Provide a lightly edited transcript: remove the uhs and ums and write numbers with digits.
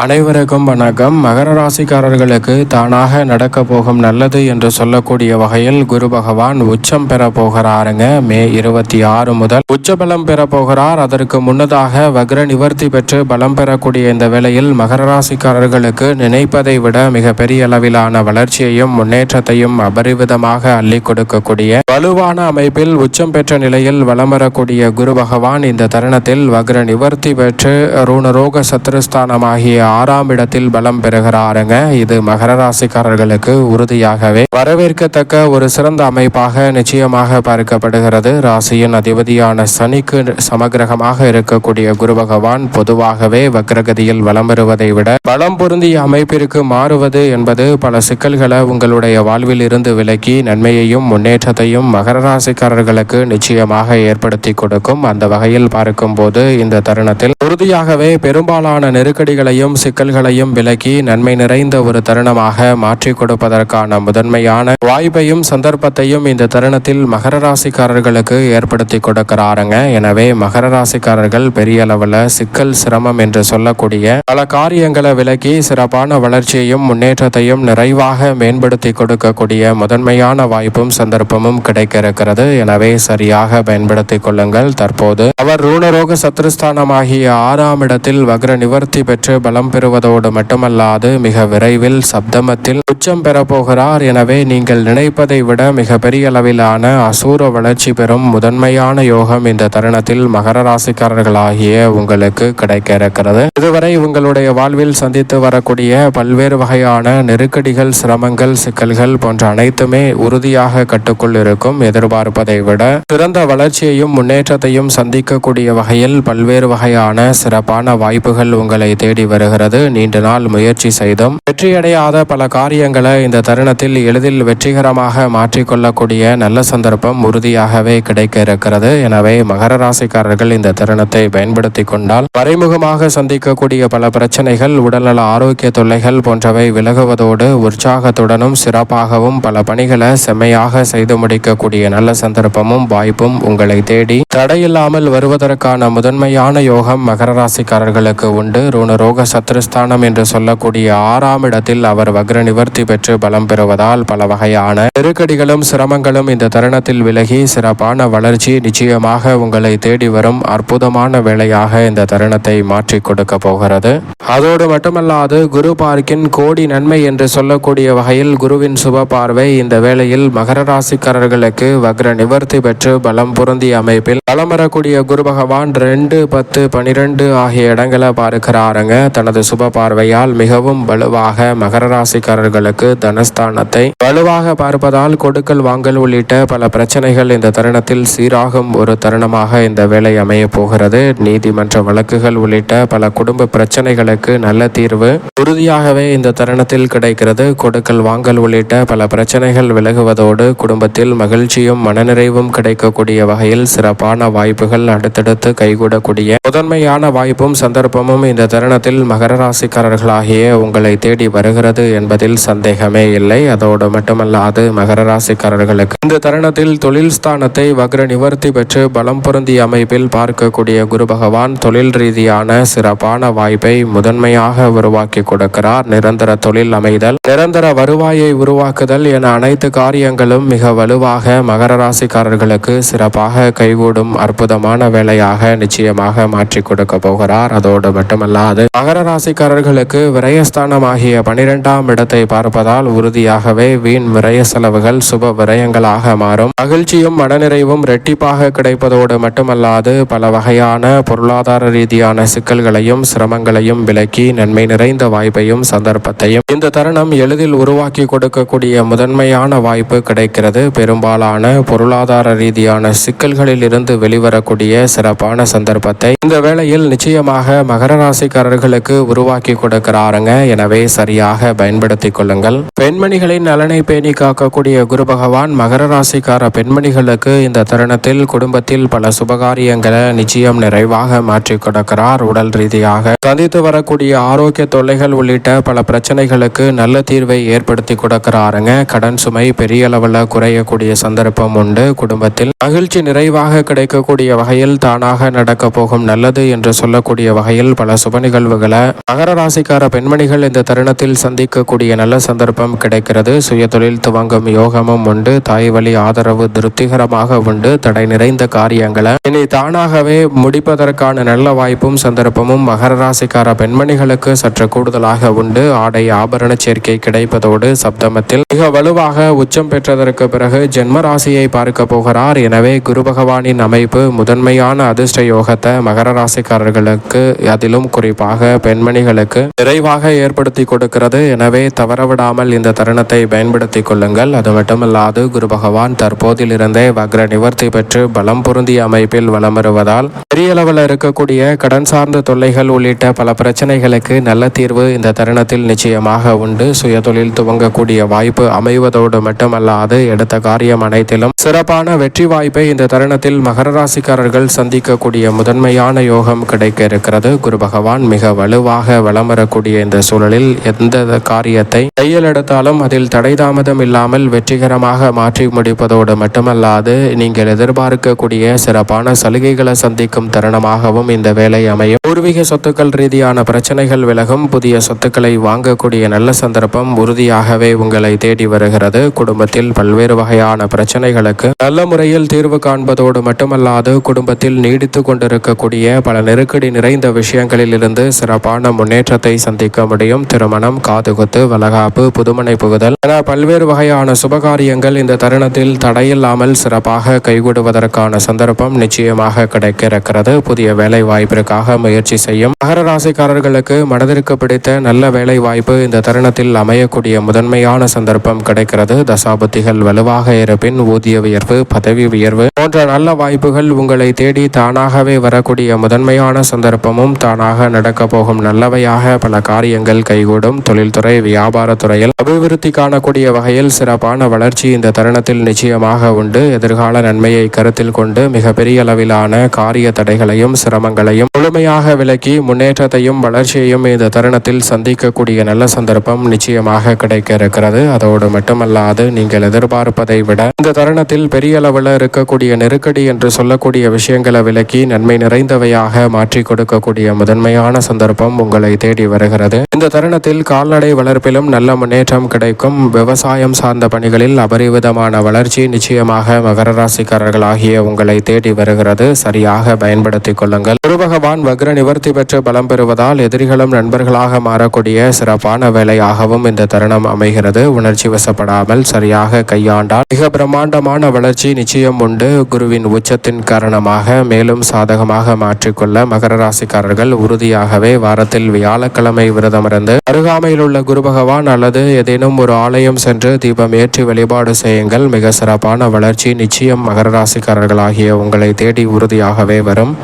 அனைவருக்கும் வணக்கம். மகர ராசிக்காரர்களுக்கு தானாக நடக்க போகும் நல்லது என்று சொல்லக்கூடிய வகையில் குரு பகவான் உச்சம் பெற போகிறாருங்க. மே 26 முதல் உச்ச பலம் பெற போகிறார். அதற்கு முன்னதாக வக்ர நிவர்த்தி பெற்று பலம் பெறக்கூடிய இந்த வேளையில் மகர ராசிக்காரர்களுக்கு நினைப்பதை விட மிக பெரிய அளவிலான வளர்ச்சியையும் முன்னேற்றத்தையும் அபரிவிதமாக அள்ளி கொடுக்கக்கூடிய வலுவான அமைப்பில் உச்சம் பெற்ற நிலையில் வலம் வரக்கூடிய குரு பகவான் இந்த தருணத்தில் வக்ர நிவர்த்தி பெற்று ருணரோக சத்ருஸ்தானமாகிய 6ஆம் இடத்தில் பலம் பெறுகிறாருங்க. இது மகர ராசிக்காரர்களுக்கு உறுதியாகவே வரவேற்கத்தக்க ஒரு சிறந்த அமைப்பாக நிச்சயமாக பார்க்கப்படுகிறது. ராசியின் அதிபதியான சனிக்கு சமகிரகமாக இருக்கக்கூடிய குரு பகவான் பொதுவாகவே வக்ரகதியில் வலம் பெறுவதை விட பலம் பொருந்திய அமைப்பிற்கு மாறுவது என்பது பல சிக்கல்களை உங்களுடைய வாழ்வில் இருந்து விலக்கி நன்மையையும் முன்னேற்றத்தையும் மகர ராசிக்காரர்களுக்கு நிச்சயமாக ஏற்படுத்தி கொடுக்கும். அந்த வகையில் பார்க்கும் போது இந்த தருணத்தில் உறுதியாகவே பெரும்பாலான நெருக்கடிகளையும் சிக்கல்களையும் விலக்கி நன்மை நிறைந்த ஒரு தருணமாக மாற்றி கொடுப்பதற்கான முதன்மையான வாய்ப்பையும் சந்தர்ப்பத்தையும் இந்த தருணத்தில் மகர ராசிக்காரர்களுக்கு ஏற்படுத்தி கொடுக்கிறாருங்க. எனவே மகர ராசிக்காரர்கள் பெரிய அளவில் சிக்கல் சிரமம் என்று சொல்லக்கூடிய பல காரியங்களை விலக்கி சிறப்பான வளர்ச்சியையும் முன்னேற்றத்தையும் நிறைவாக மேம்படுத்தி கொடுக்கக்கூடிய முதன்மையான வாய்ப்பும் சந்தர்ப்பமும் கிடைக்க இருக்கிறது. எனவே சரியாக பயன்படுத்திக் கொள்ளுங்கள். தற்போது அவர் ருணரோக சத்ருஸ்தானமாகிய 6ஆம் இடத்தில் வக்ர நிவர்த்தி பெற்று பலம் பெறுவதோடு மட்டுமல்லாது மிக விரைவில் சப்தமத்தில் உச்சம் பெற போகிறார். எனவே நீங்கள் நினைப்பதை விட மிக பெரிய அளவிலான அசூர வளர்ச்சி பெறும் முதன்மையான யோகம் இந்த தருணத்தில் மகர ராசிக்காரர்களாகிய உங்களுக்கு கிடைக்க இருக்கிறது. இதுவரை உங்களுடைய வாழ்வில் சந்தித்து வரக்கூடிய பல்வேறு வகையான நெருக்கடிகள், சிரமங்கள், சிக்கல்கள் போன்ற அனைத்துமே உறுதியாக கட்டுக்குள் இருக்கும். எதிர்பார்ப்பதை விட சிறந்த வளர்ச்சியையும் முன்னேற்றத்தையும் சந்திக்கக்கூடிய வகையில் பல்வேறு வகையான சிறப்பான வாய்ப்புகள் உங்களை தேடி வருகிறது. நீண்ட நாள் முயற்சி செய்தும் வெற்றியடையாத பல காரியங்களை இந்த தருணத்தில் எளிதில் வெற்றிகரமாக மாற்றிக்கொள்ளக்கூடிய நல்ல சந்தர்ப்பம் உறுதியாகவே கிடைக்க இருக்கிறது. எனவே மகர ராசிக்காரர்கள் இந்த தருணத்தை பயன்படுத்தி கொண்டால் மறைமுகமாக சந்திக்கக்கூடிய பல பிரச்சனைகள், உடல்நல ஆரோக்கிய தொல்லைகள் போன்றவை விலகுவதோடு உற்சாகத்துடனும் சிறப்பாகவும் பல பணிகளை செம்மையாக செய்து முடிக்கக்கூடிய நல்ல சந்தர்ப்பமும் வாய்ப்பும் உங்களை தேடி தடையில்லாமல் வருவதற்கான முதன்மையான யோகம் மகர ராசிக்காரர்களுக்கு உண்டு. ருணரோக சத்ருஸ்தானம் என்று சொல்லக்கூடிய 6ஆம் இடத்தில் அவர் வக்ர நிவர்த்தி பெற்று பலம் பெறுவதால் பல வகையான நெருக்கடிகளும் சிரமங்களும் இந்த தருணத்தில் விலகி சிறப்பான வளர்ச்சி நிச்சயமாக உங்களை தேடி வரும் அற்புதமான வேளையாக இந்த தருணத்தை மாற்றி கொடுக்க போகிறது. அதோடு மட்டுமல்லாது குரு பார்க்கின் கோடி நன்மை என்று சொல்லக்கூடிய வகையில் குருவின் சுப பார்வை இந்த வேளையில் மகர ராசிக்காரர்களுக்கு வக்ர நிவர்த்தி பெற்று பலம் பொருந்திய அமைப்பில் பலம் வரக்கூடிய குரு பகவான் 2, 10, 12 ஆகிய இடங்களை பார்க்கிறாருங்க. தனது சுப பார்வையால் மிகவும் வலுவாக மகர ராசிக்காரர்களுக்கு தனஸ்தானத்தை வலுவாக பார்ப்பதால் கொடுக்கல் வாங்கல் உள்ளிட்ட பல பிரச்சனைகள் இந்த தருணத்தில் சீராகும் ஒரு தருணமாக இந்த வேலை அமைய போகிறது. நீதிமன்ற வழக்குகள் உள்ளிட்ட பல குடும்ப பிரச்சனைகளுக்கு நல்ல தீர்வு உறுதியாகவே இந்த தருணத்தில் கிடைக்கிறது. கொடுக்கல் வாங்கல் உள்ளிட்ட பல பிரச்சனைகள் விலகுவதோடு குடும்பத்தில் மகிழ்ச்சியும் மனநிறைவும் கிடைக்கக்கூடிய வகையில் சிறப்பான வாய்ப்புகள் அடுத்தடுத்து கைகூடக்கூடிய முதன்மையான வாய்ப்பும் சந்தர்ப்பமும் இந்த தருணத்தில் மகர ராசிக்காரர்களாகிய உங்களை தேடி வருகிறது என்பதில் சந்தேகமே இல்லை. அதோடு மட்டுமல்லாது மகர ராசிக்காரர்களுக்கு இந்த தருணத்தில் தொழில் ஸ்தானத்தை வக்ர நிவர்த்தி பெற்று பலம் பொருந்திய அமைப்பில் பார்க்கக்கூடிய குரு பகவான் தொழில் ரீதியான சிறப்பான வாய்ப்பை முதன்மையாக உருவாக்கி கொடுக்கிறார். நிரந்தர தொழில் அமைதல், நிரந்தர வருவாயை உருவாக்குதல் என அனைத்து காரியங்களும் மிக வலுவாக மகர ராசிக்காரர்களுக்கு சிறப்பாக கைகூடும் அற்புதமான வேலையாக நிச்சயமாக மாற்றி கொடுக்க போகிறார். அதோடு மட்டுமல்லாது மகர ராசிக்காரர்களுக்கு விரயஸ்தானமாகிய 12ஆம் இடத்தை பார்ப்பதால் உறுதியாகவே வீண் விரய செலவுகள் சுப விரயங்களாக மாறும். மகிழ்ச்சியும் மனநிறைவும் இரட்டிப்பாக கிடைப்பதோடு மட்டுமல்லாது பல வகையான பொருளாதார ரீதியான சிக்கல்களையும் சிரமங்களையும் விலக்கி நன்மை நிறைந்த வாய்ப்பையும் சந்தர்ப்பத்தையும் இந்த தருணம் எளிதில் உருவாக்கி கொடுக்கக்கூடிய முதன்மையான வாய்ப்பு கிடைக்கிறது. பெரும்பாலான பொருளாதார ரீதியான சிக்கல்களில் இருந்து வெளிவரக்கூடிய சிறப்பான சந்தர்ப்பத்தை இந்த வேளையில் நிச்சயமாக மகர ராசிக்காரர்களுக்கு உருவாக்கி கொடுக்கிறாருங்க. எனவே சரியாக பயன்படுத்தி கொள்ளுங்கள். பெண்மணிகளின் நலனை பேணி காக்கக்கூடிய குரு பகவான் மகர ராசிக்கார பெண்மணிகளுக்கு இந்த தருணத்தில் குடும்பத்தில் பல சுபகாரியங்களை நிச்சயம் நிறைவாக மாற்றி கொடுக்கிறார். உடல் ரீதியாக சந்தித்து வரக்கூடிய ஆரோக்கிய தொல்லைகள் உள்ளிட்ட பல பிரச்சனைகளுக்கு நல்ல தீர்வை ஏற்படுத்தி கொடுக்கிறாருங்க. கடன் சுமை பெரிய அளவில் குறையக்கூடிய சந்தர்ப்பம் உண்டு. குடும்பத்தில் மகிழ்ச்சி நிறைவாக கிடைக்கக்கூடிய வகையில் தானாக நடக்க போகும் நல்லது என்று சொல்லக்கூடிய வகையில் பல சுப நிகழ்வுகளை மகர ராசிக்கார பெண்மணிகள் இந்த தருணத்தில் சந்திக்கக்கூடிய நல்ல சந்தர்ப்பம் கிடைக்கிறது. சுய தொழில் துவங்கும் யோகமும் உண்டு. தாய் வழி ஆதரவு திருப்திகரமாக உண்டு. தடை நிறைந்த காரியங்களை இனி தானாகவே முடிப்பதற்கான நல்ல வாய்ப்பும் சந்தர்ப்பமும் மகர ராசிக்கார பெண்மணிகளுக்கு சற்று கூடுதலாக உண்டு. ஆடை ஆபரண சேர்க்கை கிடைப்பதோடு சப்தமத்தில் மிக வலுவாக உச்சம் பெற்றதற்கு பிறகு ஜென்ம ராசியை பார்க்க போகிறார். எனவே குரு பகவானின் அமைப்பு முதன்மையான அதிர்ஷ்ட யோகத்தை மகர ராசிக்காரர்களுக்கு, அதிலும் குறிப்பாக பெண்மணிகளுக்கு நிறைவாக ஏற்படுத்தி கொடுக்கிறது. எனவே தவறவிடாமல் இந்த தருணத்தை பயன்படுத்தி கொள்ளுங்கள். அது மட்டுமல்லாது குரு பகவான் தற்போதிலிருந்தே வக்ர நிவர்த்தி பெற்று பலம் பொருந்திய அமைப்பில் வலம் வருவதால் பெரிய அளவில் இருக்கக்கூடிய கடன் சார்ந்த தொல்லைகள் உள்ளிட்ட பல பிரச்சனைகளுக்கு நல்ல தீர்வு இந்த தருணத்தில் நிச்சயமாக உண்டு. சுய தொழில் துவங்கக்கூடிய வாய்ப்பு அமைவதோடு மட்டுமல்லாது எடுத்த காரியம் அனைத்திலும் சிறப்பான வெற்றி வாய்ப்பை இந்த தருணத்தில் மகர ராசிக்காரர்கள் சந்திக்கக்கூடிய முதன்மையான யோகம் கிடைக்க இருக்கிறது. குரு பகவான் மிக வலுவாக வலம் வரக்கூடிய இந்த சூழலில் எந்த காரியத்தை கையில் எடுத்தாலும் அதில் தடை தாமதம் இல்லாமல் வெற்றிகரமாக மாற்றி முடிப்பதோடு மட்டுமல்லாது நீங்கள் எதிர்பார்க்கக்கூடிய சிறப்பான சலுகைகளை சந்திக்கும் தருணமாகவும் இந்த வேலை அமையும். பூர்வீக சொத்துக்கள் ரீதியான பிரச்சனைகள் விலகும். புதிய சொத்துக்களை வாங்கக்கூடிய நல்ல சந்தர்ப்பம் உறுதியாகவே உங்களை தேடி வருகிறது. குடும்பத்தில் பல்வேறு வகையான பிரச்சனைகளுக்கு நல்ல முறையில் தீர்வு காண்பதோடு மட்டுமல்லாது குடும்பத்தில் நீடித்து கொண்டிருக்கக்கூடிய பல நெருக்கடி நிறைந்த விஷயங்களில் இருந்து சிறப்பான முன்னேற்றத்தை சந்திக்க முடியும். திருமணம், காதுகுத்து, வளகாப்பு, புதுமனை புகுதல் என பல்வேறு வகையான சுபகாரியங்கள் இந்த தருணத்தில் தடையில்லாமல் சிறப்பாக கைகூடுவதற்கான சந்தர்ப்பம் நிச்சயமாக கிடைக்க இருக்கிறது. புதிய வேலை வாய்ப்பிற்காக முயற்சி செய்யும் மகர ராசிக்காரர்களுக்கு மனதிற்கு பிடித்த நல்ல வேலை வாய்ப்பு இந்த தருணத்தில் அமையக்கூடிய முதன்மையான சந்தர்ப்பம் கிடைக்கிறது. தசாபுத்திகள் வலுவாக இருப்பின் ஊதிய உயர்வு, பதவி உயர்வு போன்ற நல்ல வாய்ப்புகள் உங்களை தேடி தானாகவே வரக்கூடிய முதன்மையான சந்தர்ப்பமும் தானாக நடக்க போகும் நல்லவையாக பல காரியங்கள் கைகூடும். தொழில்துறை, வியாபாரத்துறையில் அபிவிருத்தி காணக்கூடிய வகையில் சிறப்பான வளர்ச்சி இந்த தருணத்தில் நிச்சயமாக உண்டு. எதிர்கால நன்மையை கருத்தில் கொண்டு மிகப்பெரிய அளவிலான காரிய தடைகளையும் சிரமங்களையும் முழுமையாக விலக்கி முன்னேற்றத்தையும் வளர்ச்சியையும் இந்த தருணத்தில் சந்திக்கக்கூடிய நல்ல சந்தர்ப்பம் நிச்சயமாக கிடைக்க இருக்கிறது. அதோடு மட்டுமல்லாது நீங்கள் எதிர்பார்ப்பதை விட இந்த தருணத்தில் பெரிய அளவில் இருக்கக்கூடிய நெருக்கடி என்று சொல்லக்கூடிய விஷயங்களை விலக்கி நன்மை நிறைந்தவையாக மாற்றி கொடுக்கக்கூடிய முதன்மையான சந்தர்ப்பம் உங்களை தேடி வருகிறது. இந்த தருணத்தில் கால்நடை வளர்ப்பிலும் நல்ல முன்னேற்றம் கிடைக்கும். விவசாயம் சார்ந்த பணிகளில் அபரிவிதமான வளர்ச்சி நிச்சயமாக மகர ராசிக்காரர்கள் ஆகிய உங்களை தேடி வருகிறது. சரியாக பயன்படுத்திக் கொள்ளுங்கள். குரு பகவான் வக்ர நிவர்த்தி பெற்று பலம் பெறுவதால் எதிரிகளும் நண்பர்களாக மாறக்கூடிய சிறப்பான வேலையாகவும் இந்த தருணம் அமைகிறது. உணர்ச்சி வசப்படாமல் சரியாக கையாண்டால் மிக பிரம்மாண்டமான வளர்ச்சி நிச்சயம் உண்டு. குருவின் உச்சத்தின் காரணமாக மேலும் சாதகமாக மாற்றிக்கொள்ள மகர ராசிக்காரர்கள் உறுதியாகவே வாரத்தில் வியாழக்கிழமை விரதமிருந்து அருகாமையில் உள்ள குரு பகவான் அல்லது ஏதேனும் ஒரு ஆலயம் சென்று தீபம் ஏற்றி வழிபாடு செய்யுங்கள். மிக சிறப்பான வளர்ச்சி நிச்சயம் மகர ராசிக்காரர்கள் ஆகிய உங்களை தேடி உறுதியாகவே வரும்.